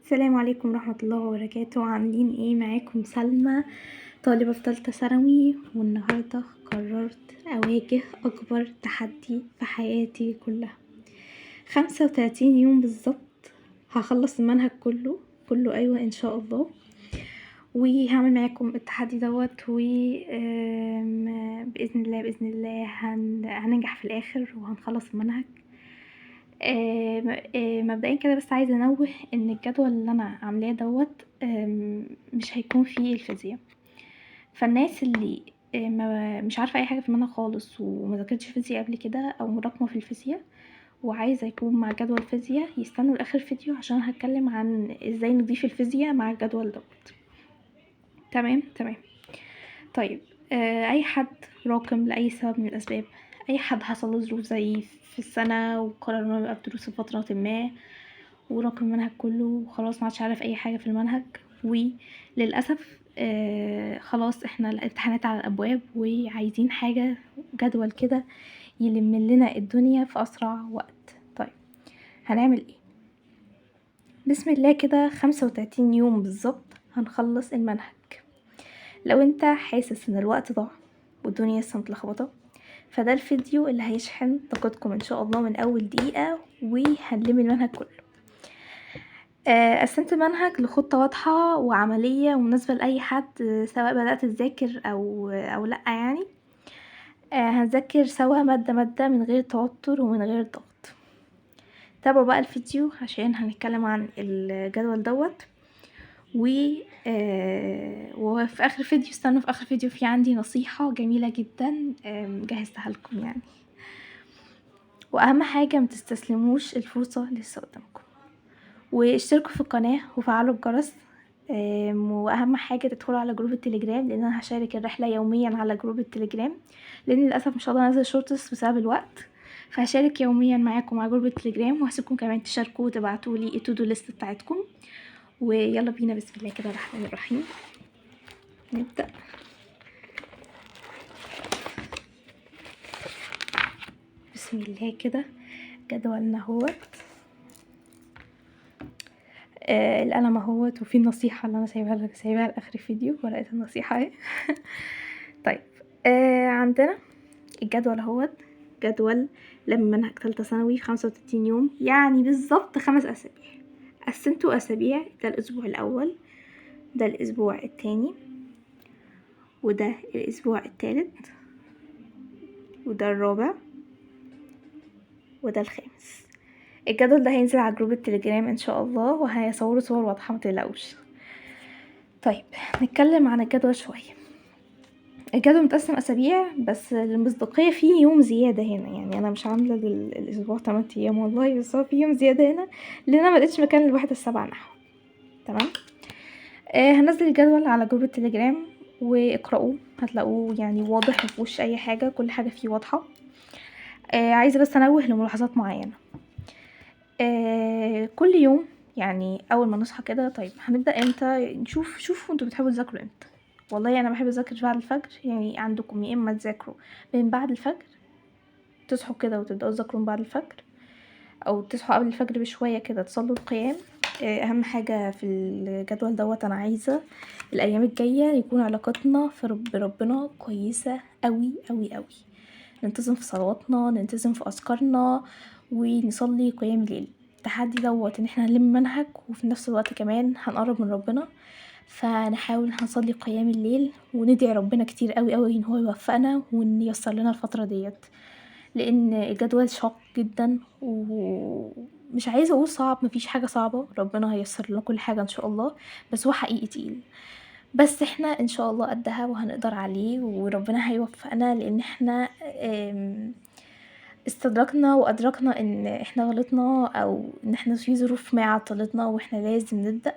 السلام عليكم ورحمة الله وبركاته. عاملين ايه؟ معاكم سلمى، طالبة في تالتة ثانوي، والنهاردة قررت اواجه اكبر تحدي في حياتي كلها. 35 يوم بالظبط هخلص المنهج كله ايوه ان شاء الله، وهعمل معاكم التحدي دوت بإذن الله هننجح في الاخر وهنخلص المنهج. مبدئيا كده بس عايزة انوه ان الجدول اللي انا عاملاه دوت مش هيكون فيه الفيزياء، فالناس اللي مش عارفة اي حاجة في المنهج خالص ومذاكرتش فيزياء قبل كده او مراكمة في الفيزياء وعايزة يكون مع جدول فيزياء يستنوا لاخر فيديو عشان هتكلم عن ازاي نضيف الفيزياء مع الجدول دوت. تمام. طيب، اي حد راكم لاي سبب من الاسباب، اي حد حصل له ظروف زي في السنه وقرر انه يبقى بدروس في فتره ما وراكم المنهج كله وخلاص ما عادش عارف اي حاجه في المنهج، وللاسف خلاص احنا الامتحانات على الابواب وعايزين حاجه جدول كده يلم لنا الدنيا في اسرع وقت. طيب هنعمل ايه؟ بسم الله كده، 35 يوم بالظبط هنخلص المنهج. لو انت حاسس ان الوقت ضاع والدنيا لسه متلخبطه، فده الفيديو اللي هيشحن طاقتكم ان شاء الله من اول دقيقه وهنلم المنهج كله. قسمت المنهج لخطه واضحه وعمليه ومناسبه لاي حد، سواء بدات تذاكر او لا يعني. هنذاكر سوا ماده من غير توتر ومن غير ضغط. تابعوا بقى الفيديو عشان هنتكلم عن الجدول دوت وفي اخر فيديو استنوا في اخر فيديو في عندي نصيحة جميلة جدا جهزتها لكم يعني. واهم حاجة متستسلموش الفرصة لسه قدامكم، واشتركوا في القناة وفعلوا الجرس. واهم حاجة تدخلوا على جروب التليجرام لان انا هشارك الرحلة يوميا على جروب التليجرام، لان للاسف مش هقدر انزل شورتس بسبب الوقت، فهشارك يوميا معاكم على جروب التليجرام وهسيبكم كمان تشاركوا وتبعتولي التودو ليست بتاعتكم. ويلا بينا بسم الله كده الرحمن الرحيم نبدأ. بسم الله كده جدولنا اهوت، القلم اهوت، وفي النصيحة اللي انا سايبها لاخر الفيديو، ورقة النصيحة اهي. طيب، عندنا الجدول اهوت، جدول لما منهج تالتة ثانوي 35 يوم يعني بالظبط 5 اسابيع. قسمته اسابيع، ده الاسبوع الاول، ده الاسبوع التاني، وده الاسبوع التالت، وده الرابع، وده الخامس. الجدول ده هينزل على جروب التليجرام ان شاء الله، وهيصوروا صور واضحه متقلقوش. طيب نتكلم عن الجدول شويه. الجدول متقسم اسابيع بس المصداقيه فيه يوم زياده هنا، يعني انا مش عامله الاسبوع 8 ايام والله، بس هو في يوم زياده هنا لان انا ملقتش مكان للوحده السبعة نحو. تمام. هنزل الجدول على جروب التليجرام واقرأوه، هتلاقوه يعني واضح مفيهوش اي حاجه، كل حاجه فيه واضحه. عايزه بس انوه لملاحظات معينه. كل يوم يعني اول ما نصحى كده، طيب هنبدا امتى؟ شوفوا انتوا بتحبوا تذاكروا امتى. والله انا بحب اذاكر بعد الفجر، يعني عندكم يا اما تذاكروا من بعد الفجر، تصحوا كده وتبداوا تذاكروا من بعد الفجر، او تصحوا قبل الفجر بشويه كده تصلوا القيام. اهم حاجه في الجدول دوت انا عايزه الايام الجايه يكون علاقتنا بربنا كويسه قوي قوي قوي، ننتظم في صلواتنا، ننتظم في اذكارنا، ونصلي قيام الليل. التحدي دوت ان احنا نلم منهج وفي نفس الوقت كمان هنقرب من ربنا، فنحاول هنصلي قيام الليل وندعي ربنا كتير قوي قوي ان هو يوفقنا وان ييسر لنا الفتره ديت، لان الجدول شاق جدا ومش عايزه اقول صعب، مفيش حاجه صعبه، ربنا هييسر لنا كل حاجه ان شاء الله، بس هو حقيقي تقيل، بس احنا ان شاء الله قدها وهنقدر عليه وربنا هيوفقنا، لان احنا استدركنا وادركنا ان احنا غلطنا او ان احنا في ظروف ما عطلتنا واحنا لازم نبدأ.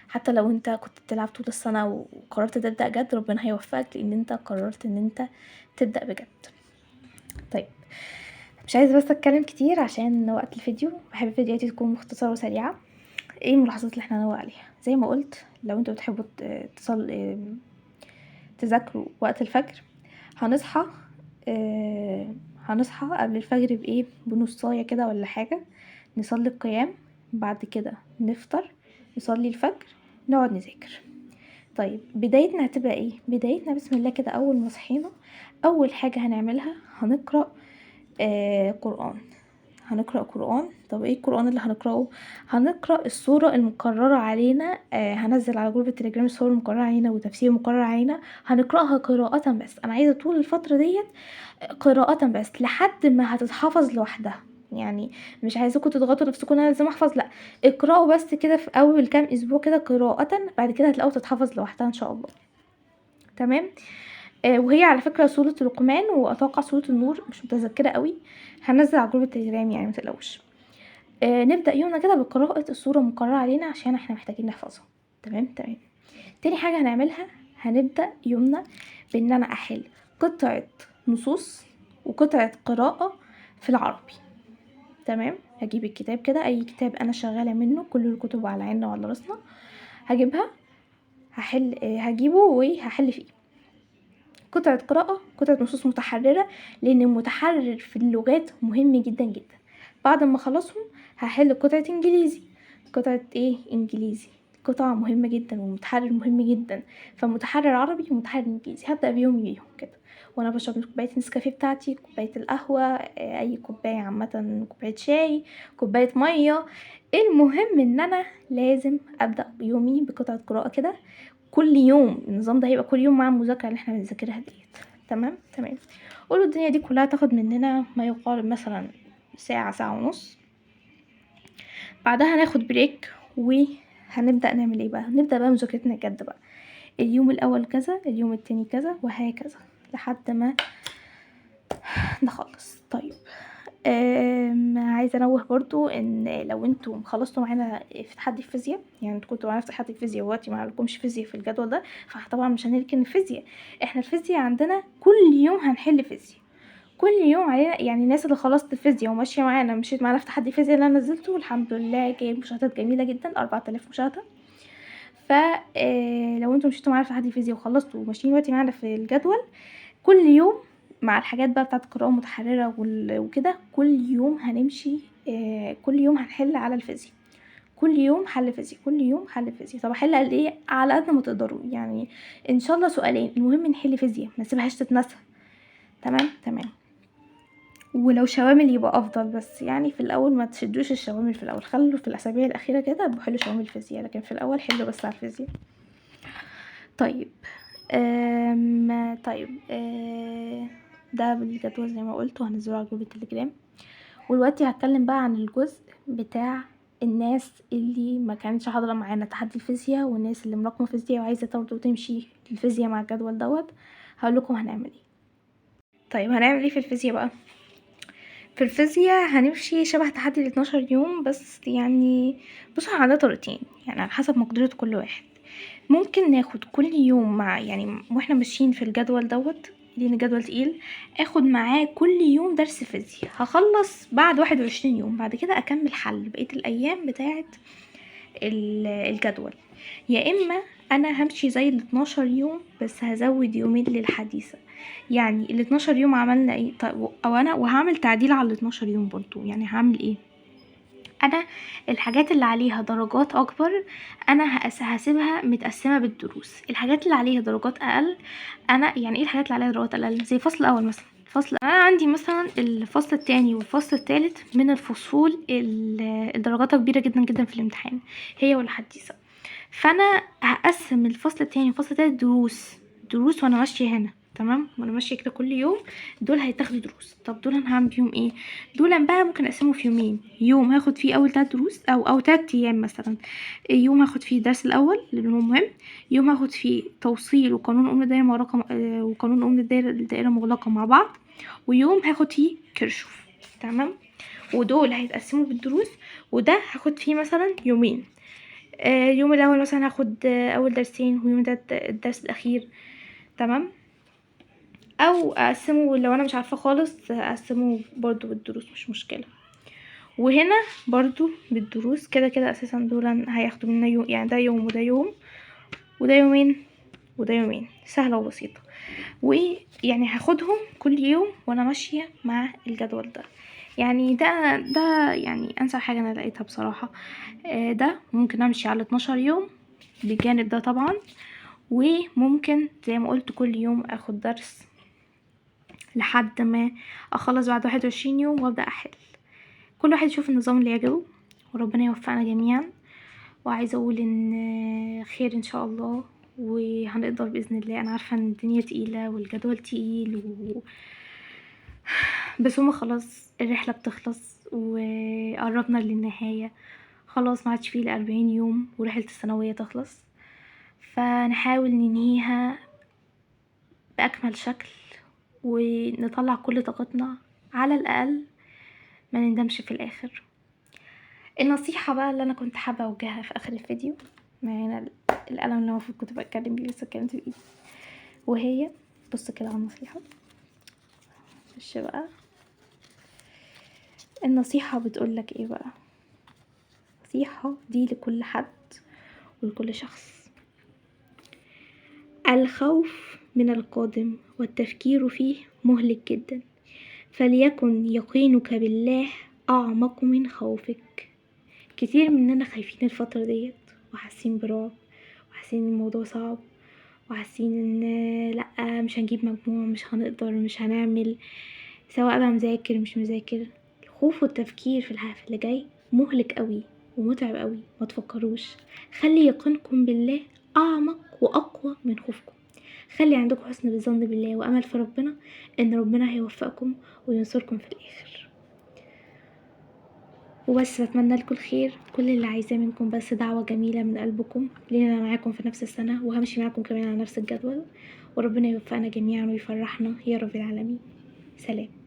حتى لو انت كنت بتلعب طول السنة وقررت تبدأ جد، ربنا هيوفقك لان انت قررت ان انت تبدأ بجد. طيب مش عايزة بس اتكلم كتير عشان وقت الفيديو، بحب فيديوهاتي تكون مختصرة وسريعة. ايه الملاحظات اللي احنا هنوع عليها؟ زي ما قلت، لو انتوا بتحبوا تذاكروا وقت الفجر، هنصحى هنصحى قبل الفجر بنص ساعة كده ولا حاجة، نصلي القيام، بعد كده نفطر، نصلي الفجر، نقعد نذاكر. طيب بدايتنا هتبقى ايه؟ بدايتنا بسم الله كده، اول ما صحينا اول حاجة هنعملها هنقرأ قرآن. هنقرأ قرآن. طب ايه القرآن اللي هنقرأه؟ هنقرأ السورة المقررة علينا. هنزل على جروب التليجرام السورة المقررة علينا وتفسير مقرر علينا، هنقرأها قراءة بس. انا عايزة طول الفترة ديت قراءة بس لحد ما هتتحفظ لوحدها. يعني مش عايزاكم تضغطوا نفسكم انا لازم احفظ، لا، اقرأوا بس كده في اول كام اسبوع كده قراءة، بعد كده هتلاقوا تتحفظ لوحدها ان شاء الله. تمام. وهي على فكرة سورة لقمان واتوقع سورة النور، مش متذكرة قوي. هنزل على جروب التليجرام يعني متقلقوش. نبدأ يومنا كده بقراءة السورة المقررة علينا عشان احنا محتاجين نحفظها. تمام. تاني حاجة هنعملها، هنبدأ يومنا بان انا احل قطعة نصوص وقطعة قراءة في العربي. تمام. هجيب الكتاب كده، اي كتاب انا شغالة منه، كل الكتب على عيننا وعلى راسنا، هجيبها هجيبه وهحل فيه قطعة قراءة، قطعة نصوص متحررة، لان المتحرر في اللغات مهم جدا جدا. بعد ما اخلصهم هحل قطعة انجليزي. قطعة ايه؟ انجليزي. قطعة مهمة جدا ومتحرر مهم جدا، فمتحرر عربي ومتحرر انجليزي. هبدأ بيومي بيهم كده وانا بشرب كوباية النسكافيه بتاعتي، كوباية القهوة، اي كوباية عامة، كوباية شاي، كوباية مية. المهم ان انا لازم ابدأ بيومي بقطعة قراءة كده كل يوم. النظام ده هيبقى كل يوم مع المذاكرة اللي احنا بنذاكرها ديت. تمام. قولوا الدنيا دي كلها تاخد مننا ما يقارب مثلا ساعة، ساعة ونص. بعدها هناخد بريك وهنبدأ نعمل ايه بقى؟ نبدأ بقى مذاكرتنا الجد بقى. اليوم الاول كذا، اليوم التاني كذا، وهكذا لحد ما نخلص. طيب عايزه انوه برضو ان لو انتم خلصتوا معانا في تحدي الفيزياء، يعني انتوا كنتوا معانا في تحدي الفيزياء ودلوقتي ما لكمش فيزياء في الجدول ده، فطبعا مش هنركن الفيزياء. احنا الفيزياء عندنا كل يوم هنحل فيزياء، كل يوم علينا. يعني الناس اللي خلصت الفيزياء وماشيه معانا، مشيت معانا في تحدي الفيزياء اللي انا نزلته، الحمد لله جايب مشاهدات جميله جدا، 4000 مشاهده. ف لو انتم مشيتوا معانا في تحدي الفيزياء وخلصتوا وماشيين دلوقتي معانا في الجدول، كل يوم مع الحاجات بقى بتاعت القراءة المتحررة وكده، كل يوم هنمشي. كل يوم هنحل على الفيزياء، كل يوم حل فيزياء، كل يوم حل فيزياء. طب احل قد ايه؟ على قد ما تقدروا يعني، ان شاء الله سؤالين، المهم نحل فيزياء ما نسيبهاش تتنسى. تمام. ولو شوامل يبقى افضل، بس يعني في الاول ما تشدوش الشوامل في الاول، خلوا في الاسابيع الاخيره كده بحلوا شوامل الفيزياء، لكن في الاول حلوا بس على الفيزياء. طيب طيب ده بالجدول زي ما قلت، وهنزله على جروب التليجرام. ودلوقتي هتكلم بقى عن الجزء بتاع الناس اللي ما كانتش حاضره معانا تحدي الفيزياء، والناس اللي مراكمه فيزياء وعايزه برضه تمشي الفيزياء مع الجدول دوت. هقول لكم هنعمل ايه. طيب هنعمل ايه في الفيزياء بقى؟ في الفيزياء هنمشي شبه تحدي 12 يوم بس. يعني بصوا عندنا طريقتين، يعني على حسب مقدرة كل واحد. ممكن ناخد كل يوم مع، يعني واحنا ماشيين في الجدول دوت، لان الجدول تقيل، اخد معاه كل يوم درس فيزياء. هخلص بعد 21 يوم، بعد كده اكمل حل بقية الايام بتاعة الجدول. يا اما انا همشي زي ال 12 يوم بس هزود يومين للحديثة. يعني ال 12 يوم عملنا ايه؟ طيب او انا وهعمل تعديل على ال 12 يوم برضو. يعني هعمل ايه؟ انا الحاجات اللي عليها درجات اكبر انا هسيبها متقسمه بالدروس. الحاجات اللي عليها درجات اقل، انا يعني ايه الحاجات اللي عليها درجات اقل؟ زي الفصل الاول مثلا. انا عندي مثلا الفصل التاني والفصل التالت من الفصول الدرجات كبيره جدا جدا في الامتحان، هي والحديثه. فانا هقسم الفصل التاني والفصل التالت دروس وانا ماشيه هنا. تمام. وانا ماشيه كده كل يوم دول هيتاخدوا دروس. طب دول انا هعمل بيهم ايه؟ دول بقى ممكن اقسمه في يومين. يوم هاخد فيه اول 3 دروس او 3 ايام مثلا. يوم هاخد فيه الدرس الاول اللي هو مهم، يوم هاخد فيه توصيل وقانون ام الدائره مغلقه وقانون ام الدائره مغلقه مع بعض، ويوم هاخد فيه كيرشوف. تمام. ودول هيتقسموا بالدروس، وده هاخد فيه مثلا يومين. يوم الاول مثلا هاخد اول درسين، ويوم ده الدرس الاخير. تمام. او اقسمه لو انا مش عارفه خالص، اقسمه برضو بالدروس مش مشكله. وهنا برضو بالدروس كده كده اساسا دول هياخدوا منا يوم، يعني ده يوم وده يوم وده يومين وده يومين، سهله وبسيطه. ويعني هاخدهم كل يوم وانا ماشيه مع الجدول ده. يعني ده يعني أنسب حاجة أنا لقيتها بصراحة. ده ممكن أمشي على 12 يوم بجانب ده طبعًا، وممكن زي ما قُلت كل يوم آخد درس لحد ما أخلّص بعد 21 يوم وأبدأ أحل. كل واحد يشوف النظام اللي يعجبه، وربنا يوفقنا جميعًا. وعايزة أقول إن خير إن شاء الله، وهنقدر بإذن الله. أنا عارفة إن الدنيا تقيلة والجدول تقيل بس هما خلاص الرحلة بتخلص وقربنا للنهاية. خلاص ما عادش فيه إلا 40 يوم ورحلة الثانوية تخلص، فنحاول ننهيها بأكمل شكل ونطلع كل طاقتنا، على الأقل ما نندمش في الآخر. النصيحة بقى اللي أنا كنت حابة أوجهها في آخر الفيديو، مع هنا القلم اللي المفروض كنت بتكلم بيه بس اتكلمت بإيدي، وهي بص كده على النصيحة. خش بقى النصيحة بتقولك ايه بقى. نصيحة دي لكل حد ولكل شخص: الخوف من القادم والتفكير فيه مهلك جدا، فليكن يقينك بالله أعمق من خوفك. كتير مننا خايفين الفترة ديت وحاسين برعب وحاسين ان الموضوع صعب وحاسين ان لأ مش هنجيب مجموع، مش هنقدر، مش هنعمل، سواء بقى مذاكر مش مذاكر. الخوف والتفكير في اللي جاي مهلك قوي ومتعب قوي. ما تفكروش، خلي يقينكم بالله أعمق وأقوى من خوفكم. خلي عندكم حسن الظن بالله وأمل في ربنا إن ربنا هيوفقكم وينصركم في الآخر. وبس بتمنى لكم الخير. كل اللي عايزاه منكم بس دعوة جميلة من قلبكم، لأن أنا معاكم في نفس السنة وهمشي معاكم كمان على نفس الجدول، وربنا يوفقنا جميعا ويفرحنا يا رب العالمين. سلام.